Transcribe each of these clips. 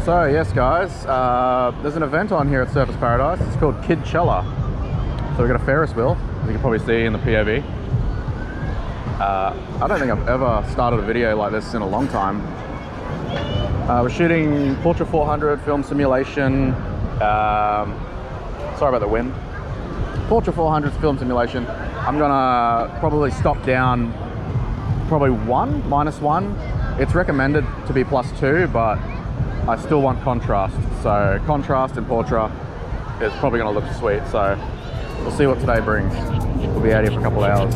So yes guys, there's an event on here at Surfers Paradise. It's called Kidchella. So we've got a Ferris wheel, as you can probably see in the POV. I don't think I've ever started a video like this in a long time. We're shooting Portra 400 film simulation. Sorry about the wind. Portra 400 film simulation. I'm gonna probably stop down probably -1. It's recommended to be +2, but I still want contrast. So contrast in Portra is probably gonna look sweet. So we'll see what today brings. We'll be out here for a couple of hours.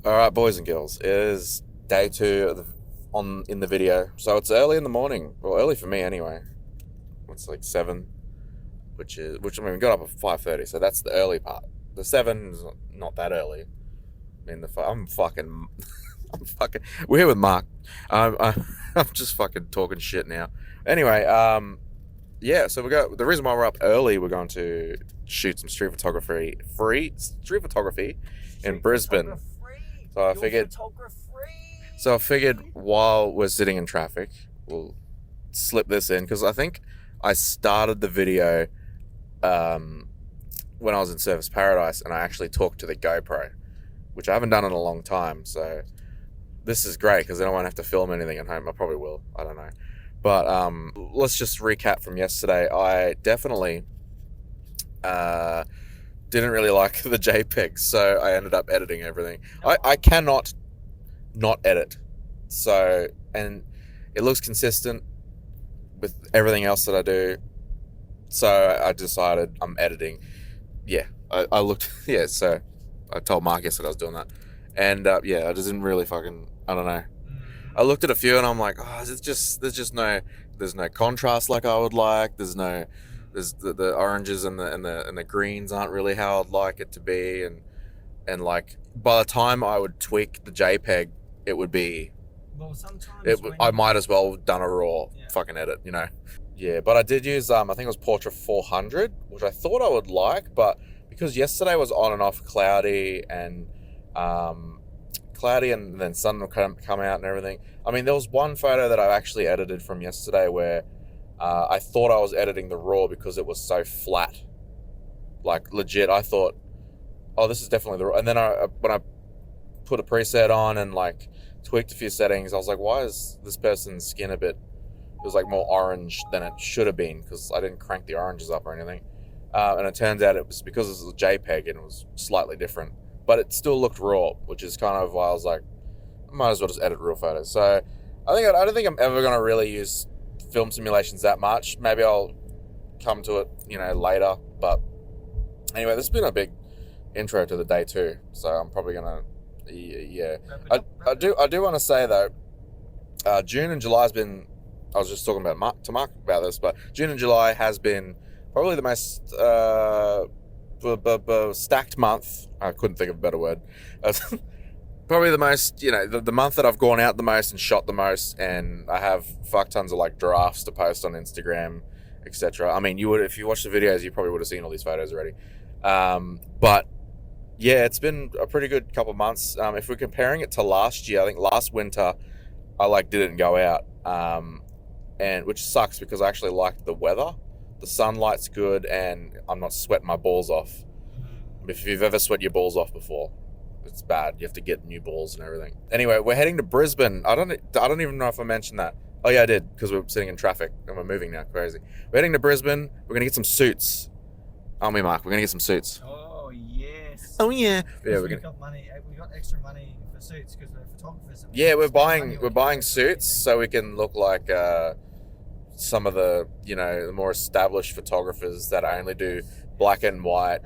All right, boys and girls, it is day 2 of in the video. So it's early in the morning. Well, early for me anyway. It's like 7, which I mean, we got up at 5:30, so that's the early part. The 7 is not that early. I mean, I'm fucking, we're here with Mark. I'm just fucking talking shit now. Anyway, yeah, so the reason why we're up early, we're going to shoot some street photography in Brisbane. So I figured while we're sitting in traffic, we'll slip this in, because I think I started the video when I was in Surfers Paradise, and I actually talked to the GoPro, which I haven't done in a long time. So this is great, because then I won't have to film anything at home. I probably will, I don't know. But let's just recap from yesterday. I definitely didn't really like the JPEGs, so I ended up editing everything. I cannot not edit, so, and it looks consistent with everything else that I do, so I decided I'm editing. Yeah, I looked, yeah, so I told Mark yesterday I was doing that, and yeah, I just didn't really fucking, I don't know. I looked at a few and I'm like, oh, there's no contrast like I would like. There's the oranges and the greens aren't really how I'd like it to be, and like by the time I would tweak the JPEG, it would be, well, sometimes I might as well have done a raw fucking edit, you know. Yeah, but I did use I think it was Portra 400, which I thought I would like, but because yesterday was on and off cloudy and then sun will come out and everything. I mean, there was one photo that I actually edited from yesterday where I thought I was editing the raw because it was so flat. Like, legit, I thought, oh, this is definitely the raw. And then when I put a preset on and like tweaked a few settings, I was like, why is this person's skin a bit, it was like more orange than it should have been, because I didn't crank the oranges up or anything. And it turns out it was because it was a JPEG and it was slightly different. But it still looked raw, which is kind of why I was like, I might as well just edit real photos. So I don't think I'm ever going to really use film simulations that much. Maybe I'll come to it, you know, later. But anyway, this has been a big intro to the day 2. So I'm probably going to, yeah. I do want to say though, June and July has been, I was just talking about to Mark about this, but June and July has been probably the most stacked month. I couldn't think of a better word. Probably the most, you know, the month that I've gone out the most and shot the most, and I have fuck tons of like drafts to post on Instagram, etc. I mean, you would, if you watch the videos, you probably would have seen all these photos already. But yeah, it's been a pretty good couple of months. If we're comparing it to last year, I think last winter I like didn't go out, and which sucks because I actually liked the weather. The sunlight's good, and I'm not sweating my balls off. If you've ever sweat your balls off before, it's bad. You have to get new balls and everything. Anyway, we're heading to Brisbane. I don't even know if I mentioned that. Oh yeah, I did, because we're sitting in traffic and we're moving now. Crazy. We're heading to Brisbane. We're gonna get some suits. Aren't we, Mark? We're gonna get some suits. Oh yes. Oh yeah. Yeah, we got money. We got extra money for suits because we're photographers. Yeah, we're buying suits so we can look like some of the, you know, the more established photographers that only do black and white,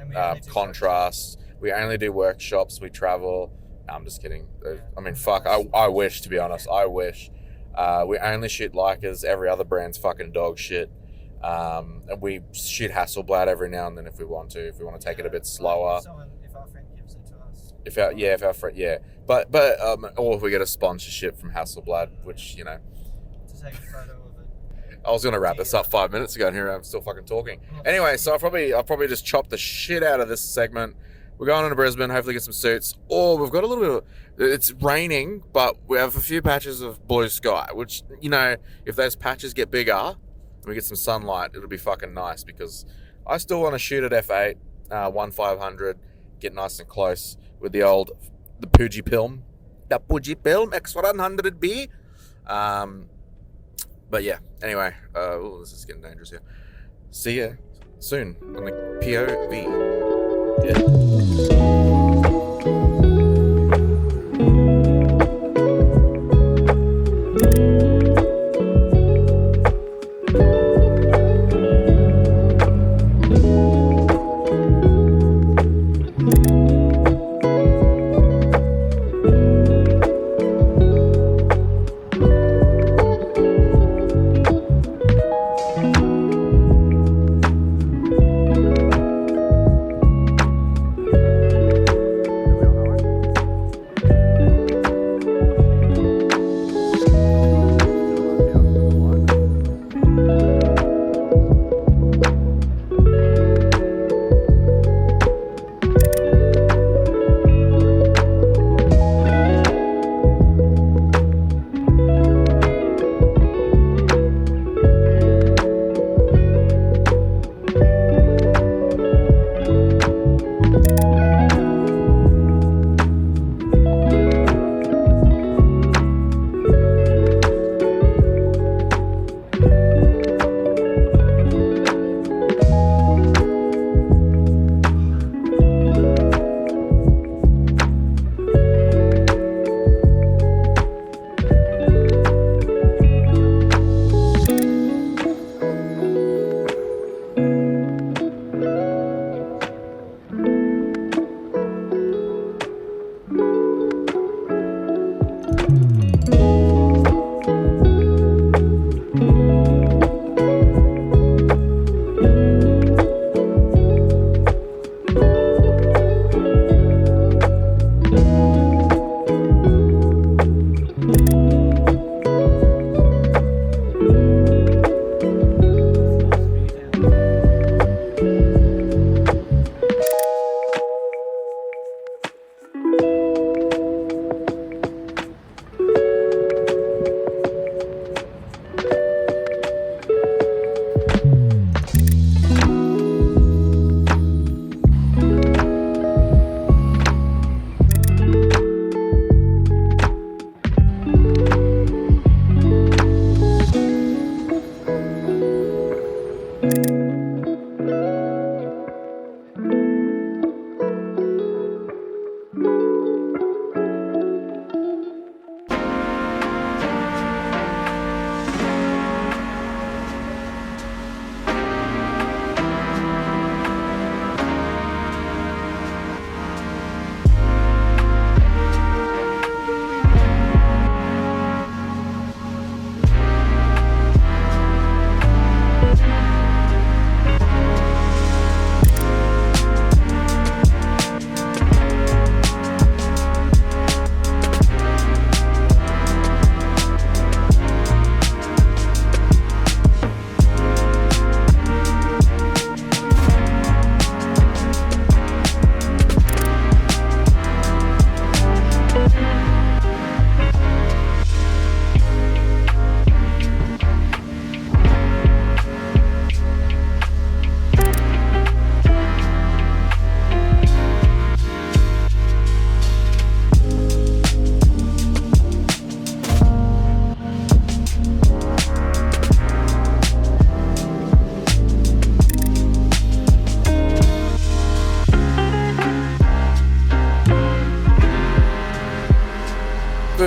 contrast. We only do workshops. We travel. No, I'm just kidding. I mean, fuck. I wish, to be honest. I wish. We only shoot Leicas. Every other brand's fucking dog shit. And we shoot Hasselblad every now and then if we want to. If we want to take it a bit slower. If our friend gives it to us. If our friend, yeah. But or if we get a sponsorship from Hasselblad, which, you know. To take a photo of it. I was gonna wrap this up 5 minutes ago, and here I'm still fucking talking. Anyway, so I'll probably just chop the shit out of this segment. We're going into Brisbane, hopefully get some suits. Oh, we've got a little bit of, it's raining, but we have a few patches of blue sky, which, you know, if those patches get bigger and we get some sunlight, it'll be fucking nice, because I still want to shoot at f8, 1/500, get nice and close with the Fujifilm X100V. But yeah, anyway, this is getting dangerous here. See ya soon on the POV. Yeah.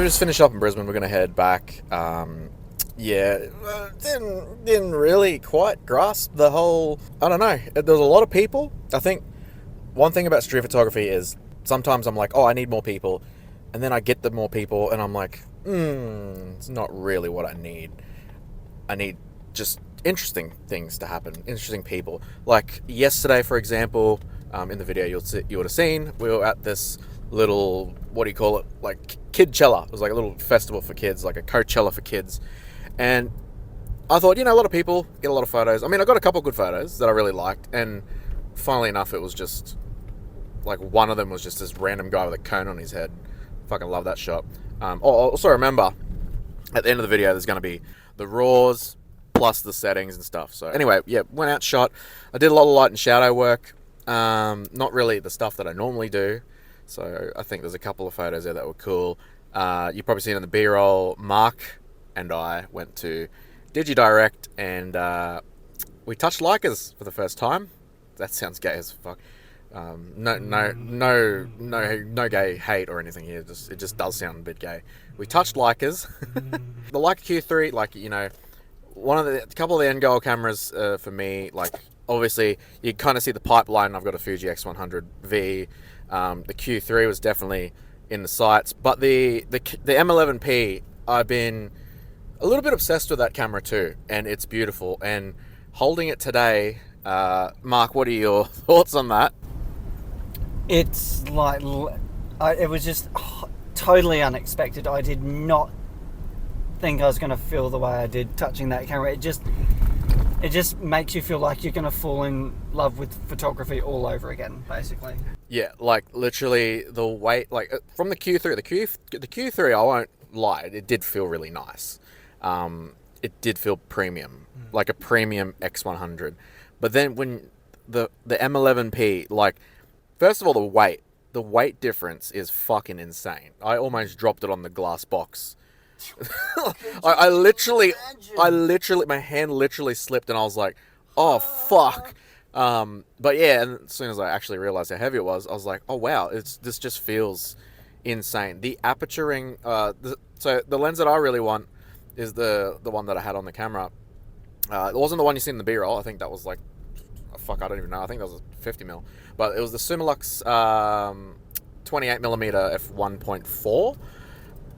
We just finished up in Brisbane. We're going to head back. Didn't really quite grasp the whole. I don't know. There's a lot of people. I think one thing about street photography is sometimes I'm like, oh, I need more people, and then I get the more people, and I'm like, it's not really what I need. I need just interesting things to happen, interesting people. Like yesterday, for example, in the video you would have seen, we were at this little, what do you call it, like Kidchella. It was like a little festival for kids, like a Coachella for kids. And I thought, a lot of people get a lot of photos. I mean, I got a couple of good photos that I really liked, and funnily enough, it was just like one of them was just this random guy with a cone on his head. Fucking love that shot. Also remember, at the end of the video, there's going to be the raws plus the settings and stuff. So anyway, yeah, went out, shot. I did a lot of light and shadow work. Not really the stuff that I normally do. So I think there's a couple of photos there that were cool. You've probably seen in the B-roll, Mark and I went to DigiDirect and we touched Leicas for the first time. That sounds gay as fuck. No gay hate or anything here. It just does sound a bit gay. We touched Leicas. The Leica Q3, like, a couple of the end goal cameras for me, like, obviously you kind of see the pipeline. I've got a Fuji X100V. The Q3 was definitely in the sights, but the M11P, I've been a little bit obsessed with that camera too, and it's beautiful. And holding it today, Mark, what are your thoughts on that? It's like, it was just totally unexpected. I did not think I was going to feel the way I did touching that camera. It just makes you feel like you're going to fall in love with photography all over again, basically. Yeah, like literally the weight, like from the Q3, the Q3, I won't lie, it did feel really nice. It did feel premium, like a premium X100. But then when the M11P, like, first of all, the weight difference is fucking insane. I almost dropped it on the glass box. I literally, my hand literally slipped, and I was like, oh fuck. But yeah, and as soon as I actually realized how heavy it was, I was like, oh wow, this just feels insane. The aperturing, so the lens that I really want is the one that I had on the camera. It wasn't the one you see in the B-roll. I think that was like, fuck, I don't even know. I think that was a 50mm, but it was the Summilux 28mm f1.4.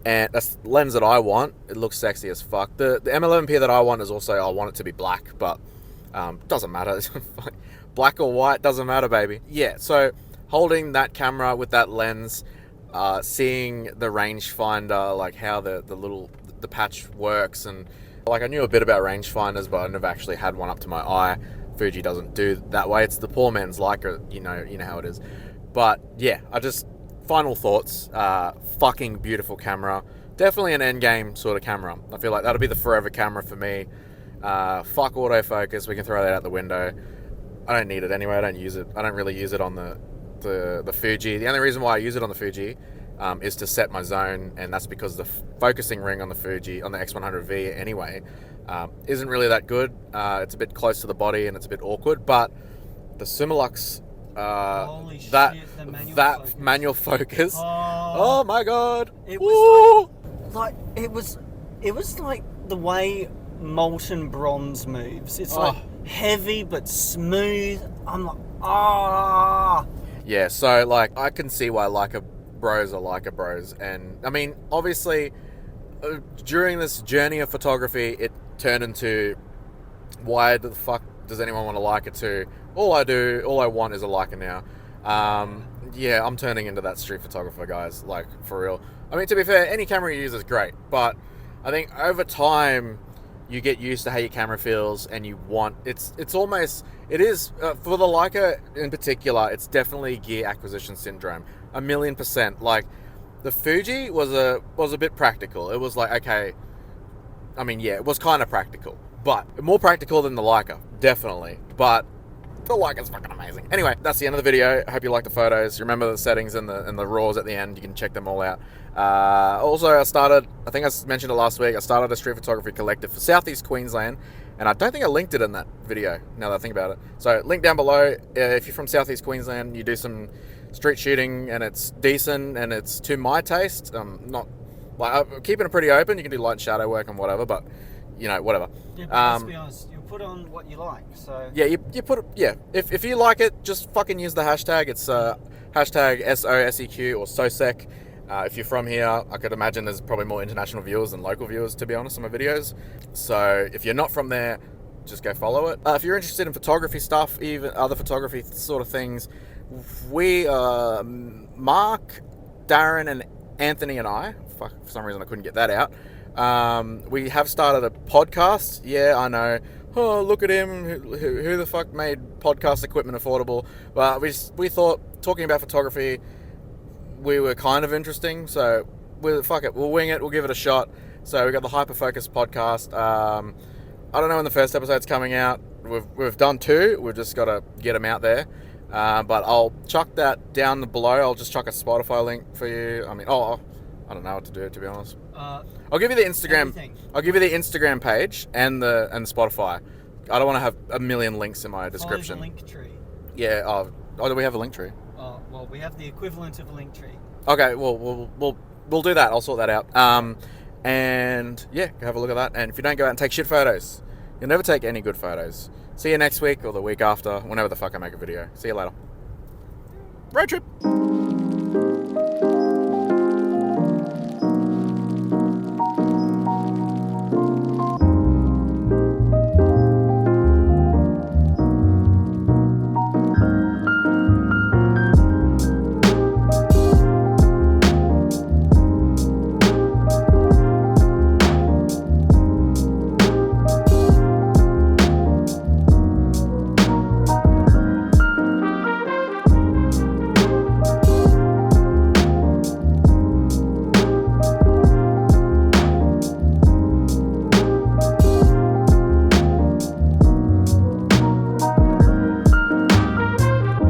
And that's the lens that I want. It looks sexy as fuck. The M11P that I want is also, I want it to be black, but doesn't matter. Black or white, doesn't matter, baby. Yeah, so holding that camera with that lens, seeing the rangefinder, like how the patch works, and like I knew a bit about rangefinders, but I never actually had one up to my eye. Fuji doesn't do that way. It's the poor man's Leica, you know how it is. But yeah, I just final thoughts. Fucking beautiful camera. Definitely an endgame sort of camera. I feel like that'll be the forever camera for me. Fuck autofocus. We can throw that out the window. I don't need it anyway. I don't use it. I don't really use it on the Fuji. The only reason why I use it on the Fuji is to set my zone, and that's because the focusing ring on the Fuji, on the X100V anyway, isn't really that good. It's a bit close to the body and it's a bit awkward, but the Summilux, Holy that shit, the manual focus. Oh, Oh my god! it Woo! was like it was like the way molten bronze moves. It's like heavy but smooth. I'm like, ah. Yeah, so like I can see why Leica bros are Leica bros, and I mean obviously during this journey of photography, it turned into why the fuck does anyone want a Leica 2? All I want is a Leica now. Yeah, I'm turning into that street photographer, guys, like for real. I mean, to be fair, any camera you use is great, but I think over time you get used to how your camera feels, and you want it is for the Leica in particular. It's definitely gear acquisition syndrome, 1,000,000%. Like the Fuji was a bit practical. It was like, okay, I mean, yeah, it was kind of practical, but more practical than the Leica, definitely. But the Leica's fucking amazing. Anyway, that's the end of the video. I hope you like the photos. Remember the settings and the RAWs at the end. You can check them all out. Also, I think I mentioned it last week, I started a street photography collective for Southeast Queensland, and I don't think I linked it in that video, now that I think about it. So, link down below. If you're from Southeast Queensland, you do some street shooting, and it's decent, and it's to my taste. Not like I'm keeping it pretty open. You can do light and shadow work and whatever, but you know, whatever. Yeah, but let's be honest, you put on what you like, so... Yeah, you put it... Yeah, if you like it, just fucking use the hashtag. It's hashtag SOSEQ or SOSEC. If you're from here, I could imagine there's probably more international viewers than local viewers, to be honest, on my videos. So if you're not from there, just go follow it. If you're interested in photography stuff, even other photography sort of things, we, Mark, Darren, and Anthony and I, fuck, for some reason I couldn't get that out, we have started a podcast. Yeah, I know. Oh, look at him. Who the fuck made podcast equipment affordable? But we thought talking about photography, we were kind of interesting. So fuck it. We'll wing it. We'll give it a shot. So we got the Hyperfocus podcast. I don't know when the first episode's coming out. We've done 2. We've just got to get them out there. But I'll chuck that down below. I'll just chuck a Spotify link for you. I mean, I don't know what to do, to be honest. I'll give you the Instagram. Everything. I'll give you the Instagram page and the Spotify. I don't want to have a million links in my description. Follow the link tree. Yeah. Oh, do we have a link tree? Well, we have the equivalent of a link tree. Okay. Well, we'll do that. I'll sort that out. And yeah, go have a look at that. And if you don't go out and take shit photos, you'll never take any good photos. See you next week or the week after, whenever the fuck I make a video. See you later. Road trip.